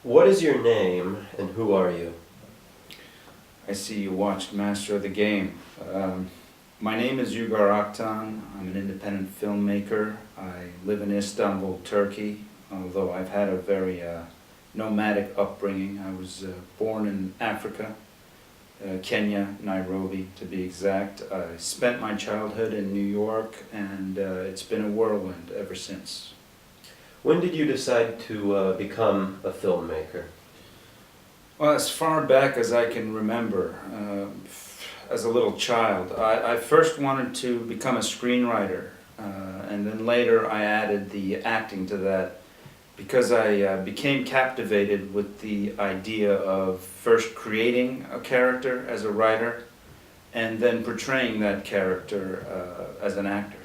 What is your name and who are you? I see you watched Master of the Game. My name is Uygar Aktan. I'm an independent filmmaker. I live in Istanbul, Turkey, although I've had a very nomadic upbringing. I was born in Africa, Kenya, Nairobi to be exact. I spent my childhood in New York, and it's been a whirlwind ever since. When did you decide to become a filmmaker? Well, as far back as I can remember, as a little child, I first wanted to become a screenwriter, and then later I added the acting to that because I became captivated with the idea of first creating a character as a writer and then portraying that character as an actor.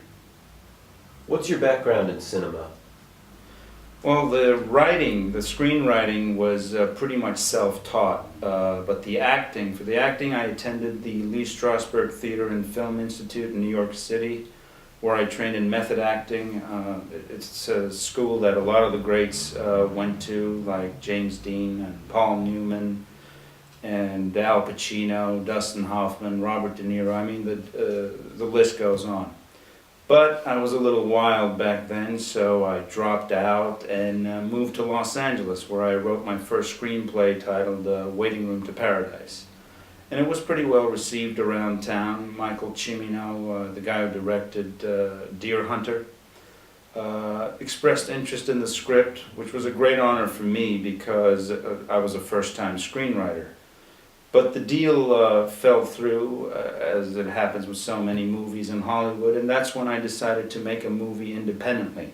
What's your background in cinema? Well, the screenwriting was pretty much self-taught, but for the acting I attended the Lee Strasberg Theater and Film Institute in New York City, where I trained in method acting. It's a school that a lot of the greats went to, like James Dean and Paul Newman and Al Pacino, Dustin Hoffman, Robert De Niro. I mean, the list goes on. But I was a little wild back then, so I dropped out and moved to Los Angeles, where I wrote my first screenplay titled Waiting Room to Paradise. And it was pretty well received around town. Michael Cimino, the guy who directed Deer Hunter, expressed interest in the script, which was a great honor for me because I was a first-time screenwriter. But the deal fell through, as it happens with so many movies in Hollywood, and that's when I decided to make a movie independently.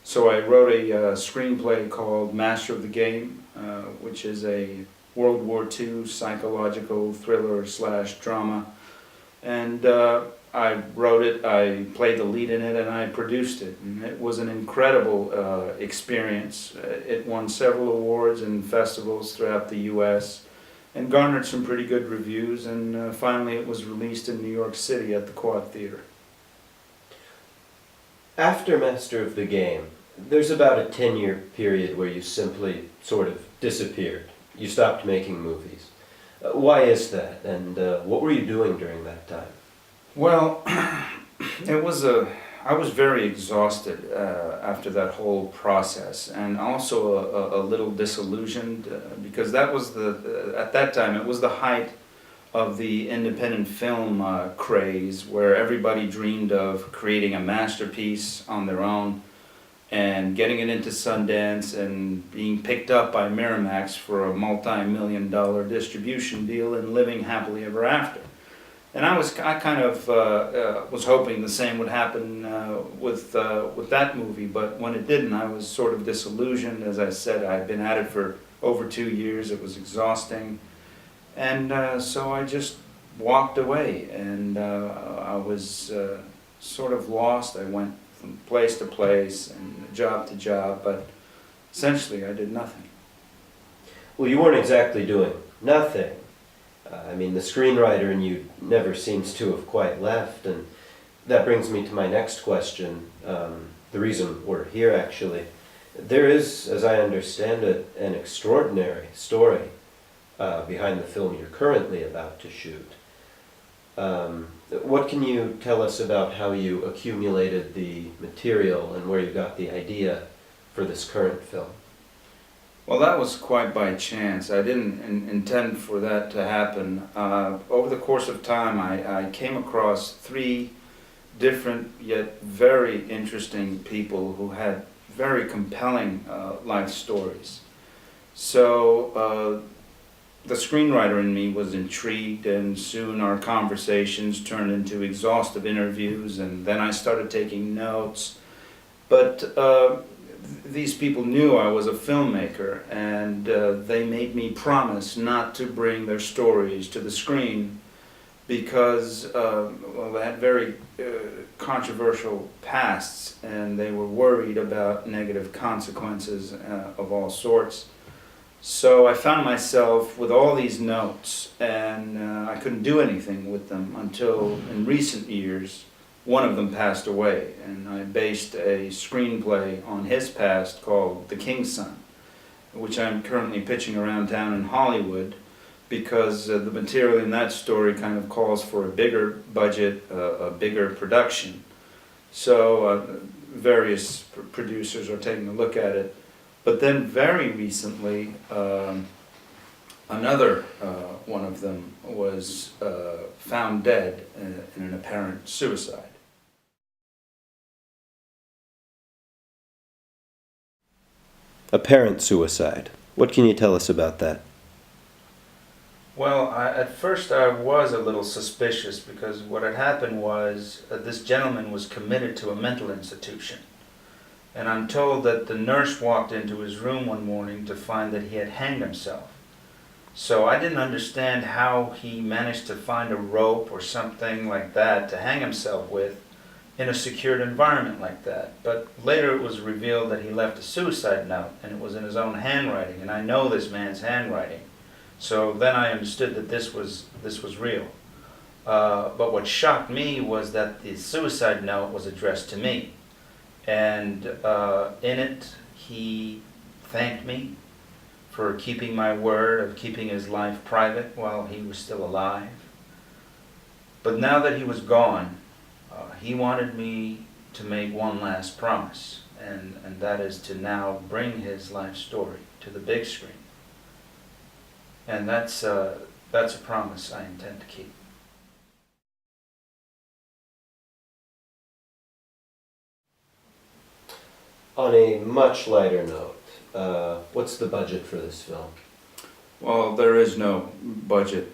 So I wrote a screenplay called Master of the Game, which is a World War II psychological thriller / drama. And I wrote it, I played the lead in it, and I produced it. And it was an incredible experience. It won several awards in festivals throughout the U.S., and garnered some pretty good reviews, and finally it was released in New York City at the Quad Theater. After Master of the Game, there's about a 10-year period where you simply sort of disappeared. You stopped making movies. Why is that, and what were you doing during that time? Well, I was very exhausted after that whole process, and also a little disillusioned because that was at that time it was the height of the independent film craze, where everybody dreamed of creating a masterpiece on their own and getting it into Sundance and being picked up by Miramax for a multi-million-dollar distribution deal and living happily ever after. And I kind of was hoping the same would happen with that movie, but when it didn't, I was sort of disillusioned. As I said, I'd been at it for over 2 years. It was exhausting, and so I just walked away, and I was sort of lost. I went from place to place and job to job, but essentially I did nothing. Well, you weren't exactly doing nothing. I mean, the screenwriter in you never seems to have quite left, and that brings me to my next question, the reason we're here actually. There is, as I understand it, an extraordinary story behind the film you're currently about to shoot. What can you tell us about how you accumulated the material and where you got the idea for this current film? Well, that was quite by chance. I didn't intend for that to happen. Over the course of time, I came across 3 different yet very interesting people who had very compelling life stories. So the screenwriter in me was intrigued, and soon our conversations turned into exhaustive interviews, and then I started taking notes. But these people knew I was a filmmaker, and they made me promise not to bring their stories to the screen because well, they had very controversial pasts, and they were worried about negative consequences of all sorts. So I found myself with all these notes, and I couldn't do anything with them until in recent years one of them passed away, and I based a screenplay on his past called The King's Son, which I'm currently pitching around town in Hollywood, because the material in that story kind of calls for a bigger budget, a bigger production. So various producers are taking a look at it. But then very recently, another one of them was found dead in an apparent suicide. Apparent suicide. What can you tell us about that? Well, at first I was a little suspicious, because what had happened was this gentleman was committed to a mental institution. And I'm told that the nurse walked into his room one morning to find that he had hanged himself. So I didn't understand how he managed to find a rope or something like that to hang himself with in a secured environment like that. But later it was revealed that he left a suicide note, and it was in his own handwriting, and I know this man's handwriting. So then I understood that this was real. But what shocked me was that the suicide note was addressed to me. And in it, he thanked me for keeping my word of keeping his life private while he was still alive. But now that he was gone, he wanted me to make one last promise, and that is to now bring his life story to the big screen. And that's a promise I intend to keep. On a much lighter note, what's the budget for this film? Well, there is no budget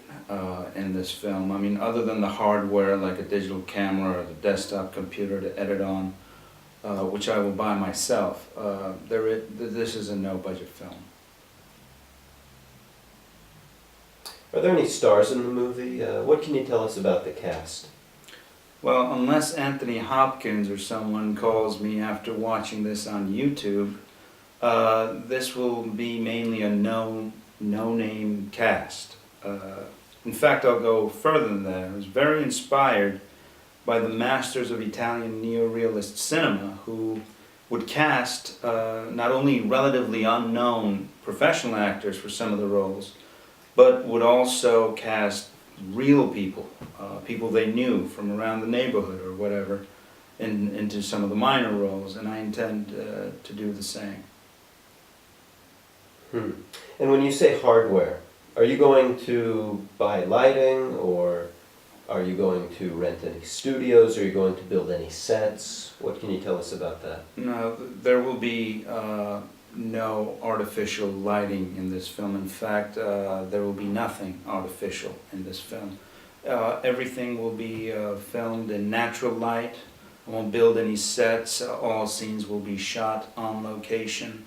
in this film. I mean, other than the hardware like a digital camera or the desktop computer to edit on, which I will buy myself, this is a no-budget film. Are there any stars in the movie? What can you tell us about the cast? Well, unless Anthony Hopkins or someone calls me after watching this on YouTube, this will be mainly a no-name cast. In fact, I'll go further than that. I was very inspired by the masters of Italian neo-realist cinema, who would cast not only relatively unknown professional actors for some of the roles, but would also cast real people, people they knew from around the neighborhood or whatever, into some of the minor roles, and I intend to do the same. And when you say hardware, are you going to buy lighting, or are you going to rent any studios? Are you going to build any sets? What can you tell us about that? No, there will be no artificial lighting in this film. In fact, there will be nothing artificial in this film. Everything will be filmed in natural light. I won't build any sets. All scenes will be shot on location.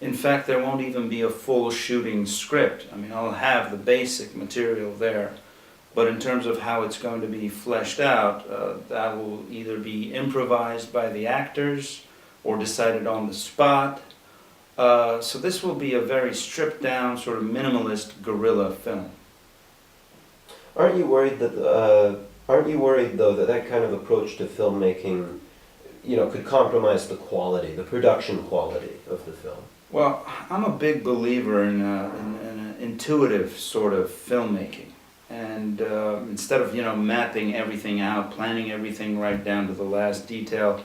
In fact, there won't even be a full shooting script. I mean, I'll have the basic material there, but in terms of how it's going to be fleshed out, that will either be improvised by the actors or decided on the spot. So this will be a very stripped down, sort of minimalist guerrilla film. Aren't you worried though that that kind of approach to filmmaking, could compromise the quality, the production quality of the film? Well, I'm a big believer in an intuitive sort of filmmaking, and instead of mapping everything out, planning everything right down to the last detail,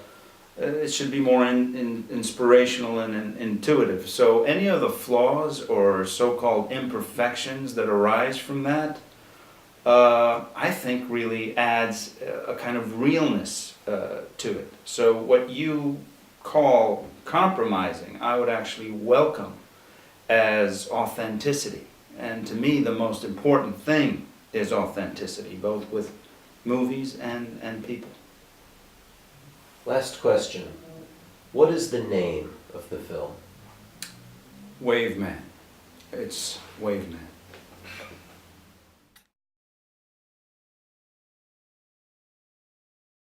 it should be more inspirational and intuitive. So any of the flaws or so-called imperfections that arise from that, I think really adds a kind of realness to it. So what you call compromising, I would actually welcome as authenticity. And to me, the most important thing is authenticity, both with movies and people. Last question. What is the name of the film? Wave Man. It's Wave Man.